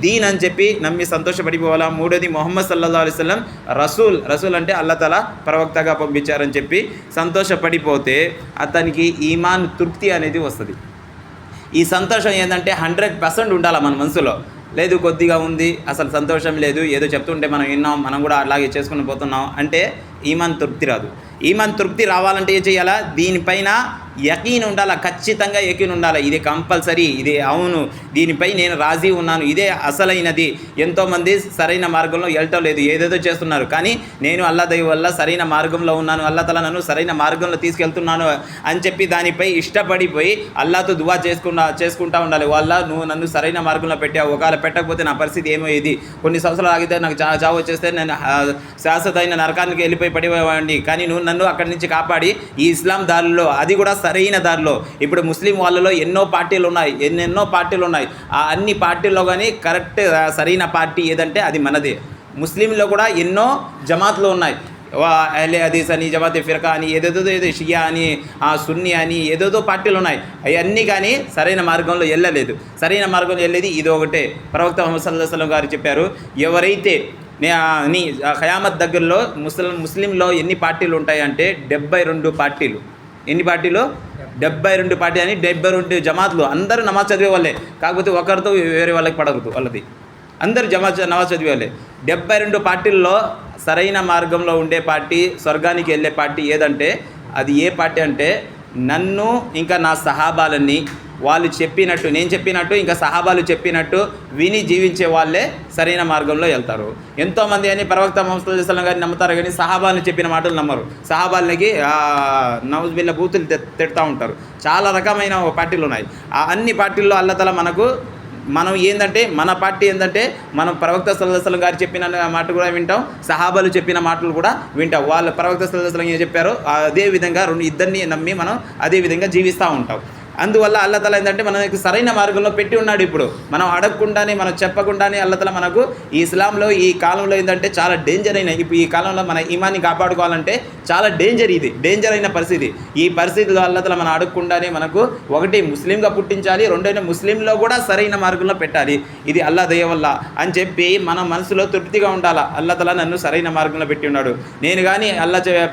దీన్ అని చెప్పి నమ్మి సంతోషపడిపోవాలా. మూడోది మొహమ్మద్ సల్లల్లాహు అలైహి వసల్లం రసూల్ అంటే అల్లాహ్ తఆలా ప్రవక్తగా పంపించారని చెప్పి సంతోషపడిపోతే అతనికి ఈమాన్ తృప్తి అనేది వస్తుంది. ఈ సంతోషం ఏంటంటే 100% ఉండాలి మన మనసులో. లేదు కొద్దిగా ఉంది, అసలు సంతోషం లేదు, ఏదో చెప్తుంటే మనం విన్నాం, మనం కూడా అలాగే చేసుకుని పోతున్నాం అంటే ఈమాన్ తృప్తి రాదు. ఈమాన్ తృప్తి రావాలంటే ఏం చేయాలా? దీనిపైన యకీన్ ఉండాలి, ఖచ్చితంగా యకీన్ ఉండాలి. ఇది కంపల్సరీ, ఇది అవును, దీనిపై నేను రాజీ ఉన్నాను, ఇదే అసలైనది. ఎంతోమంది సరైన మార్గంలో వెళ్ళటం లేదు, ఏదేదో చేస్తున్నారు. కానీ నేను అల్లా దయ వల్ల సరైన మార్గంలో ఉన్నాను, అల్లా తఆలా నన్ను సరైన మార్గంలో తీసుకెళ్తున్నాను అని చెప్పి దానిపై ఇష్టపడిపోయి అల్లాతో దువా చేసుకుంటా ఉండాలి. వాళ్ళ నువ్వు నన్ను సరైన మార్గంలో పెట్టావు, ఒకవేళ పెట్టకపోతే నా పరిస్థితి ఏమయ్యేది, కొన్ని సంవత్సరాలు ఆగితే నాకు చావు వచ్చేస్తే నేను శాశ్వతమైన నరకానికి వెళ్ళిపోయి పడిపోయేవాడిని. కానీ నువ్వు నన్ను అక్కడి నుంచి కాపాడి ఈ ఇస్లాం దారిలో, అది కూడా సరైన దారిలో. ఇప్పుడు ముస్లిం వాళ్ళలో ఎన్నో పార్టీలు ఉన్నాయి. ఆ అన్ని పార్టీల్లో కానీ కరెక్ట్ సరైన పార్టీ ఏదంటే అది మనదే. ముస్లింలో కూడా ఎన్నో జమాత్లు ఉన్నాయి. అహ్లే హదీస్ అని, జమాతే ఫిర్కా అని, ఏదేదో షియా అని, సున్నీ అని, ఏదేదో పార్టీలు ఉన్నాయి. అవన్నీ కానీ సరైన మార్గంలో వెళ్ళలేదు. సరైన మార్గంలో వెళ్ళేది ఇది ఒకటే. ప్రవక్త ముహమ్మద్ సల్లల్లాహు అలైహి వసల్లం గారు చెప్పారు, ఎవరైతే ఖయామత్ దగ్గరలో ముస్లింలో ఎన్ని పార్టీలు ఉంటాయంటే 72 పార్టీలు. ఎన్ని పార్టీలు? 72 పార్టీ అని 72 జమాత్లు. అందరూ నమాజ్ చదివే వాళ్ళే, కాకపోతే ఒకరితో వేరే వాళ్ళకి పడదు వాళ్ళది. అందరూ నమాజ్ చదివే వాళ్ళే. 72 పార్టీల్లో సరైన మార్గంలో ఉండే పార్టీ, స్వర్గానికి వెళ్ళే పార్టీ ఏదంటే అది ఏ పార్టీ అంటే నన్ను ఇంకా నా సహాబాలన్నీ వాళ్ళు చెప్పినట్టు, నేను చెప్పినట్టు, ఇంకా సహాబాలు చెప్పినట్టు విని జీవించే వాళ్ళే సరైన మార్గంలో వెళ్తారు. ఎంతోమంది అని ప్రవక్త ముహమ్మద్ సల్లల్లాహు అలైహి వసల్లం గారిని నమ్ముతారు, కానీ సహాబాలను చెప్పిన మాటలు నమ్మరు. సహాబాలకి నౌజ్ బిల్లా బూతులు తిడతా ఉంటారు. చాలా రకమైన పార్టీలు ఉన్నాయి. ఆ అన్ని పార్టీల్లో అల్లాహ్ తఆలా మనం ఏంటంటే మన పార్టీ ఏంటంటే మనం ప్రవక్త సల్లల్లాహు అలైహి వసల్లం గారు చెప్పిన మాట కూడా వింటాం, సహాబాలు చెప్పిన మాటలు కూడా వింటాం. వాళ్ళ ప్రవక్త సల్లల్లాహు అలైహి వసల్లం ఏం చెప్పారో అదే విధంగా ఇద్దరిని నమ్మి మనం అదే విధంగా జీవిస్తూ ఉంటాం. అందువల్ల అల్లాహ్ తఆలా ఏంటంటే మనకి సరైన మార్గంలో పెట్టి ఉన్నాడు. ఇప్పుడు మనం అడగకుండానే, మనం చెప్పకుండానే అల్లాహ్ తఆలా మనకు ఈ ఇస్లాంలో ఈ కాలంలో ఏంటంటే చాలా డేంజర్ అయిన, ఇప్పుడు ఈ కాలంలో మన ఈమాన్ని కాపాడుకోవాలంటే చాలా డేంజర్ అయిన పరిస్థితి. ఈ పరిస్థితిలో అల్లాహ్ తఆలా మనం అడగకుండానే మనకు ఒకటి ముస్లింగా పుట్టించాలి, రెండైనా ముస్లింలో కూడా సరైన మార్గంలో పెట్టాలి. ఇది అల్లాహ్ దయ వల్ల అని చెప్పి మన మనసులో తృప్తిగా ఉండాలా. అల్లాహ్ తఆలా నన్ను సరైన మార్గంలో పెట్టి ఉన్నాడు. నేను కానీ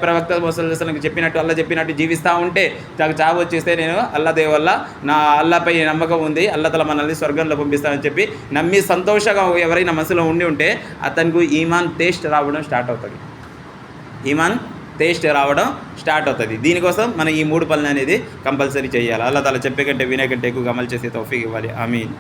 ప్రవక్త ముహమ్మద్ సల్లల్లాహు అలైహి వసల్లం చెప్పినట్టు, అల్లాహ్ చెప్పినట్టు జీవిస్తూ ఉంటే నాకు చావు వచ్చేస్తే నేను అల్లాహ్ దయ వల్ల నా అల్లాహపై నమ్మకం ఉంది, అల్లాహ్ తఆలా మనల్ని స్వర్గంలో పంపిస్తానని చెప్పి నమ్మి సంతోషంగా ఎవరైనా మనసులో ఉండి ఉంటే అతనికి ఈమాన్ టేస్ట్ రావడం స్టార్ట్ అవుతుంది. దీనికోసం మనం ఈ 3 పనులు అనేది కంపల్సరీ చేయాలి. అల్లాహ్ తఆలా చెప్పే కంటే వినే కంటే ఎక్కువగా అమలు చేసే తౌఫీక్ ఇవ్వాలి. ఆమీన్.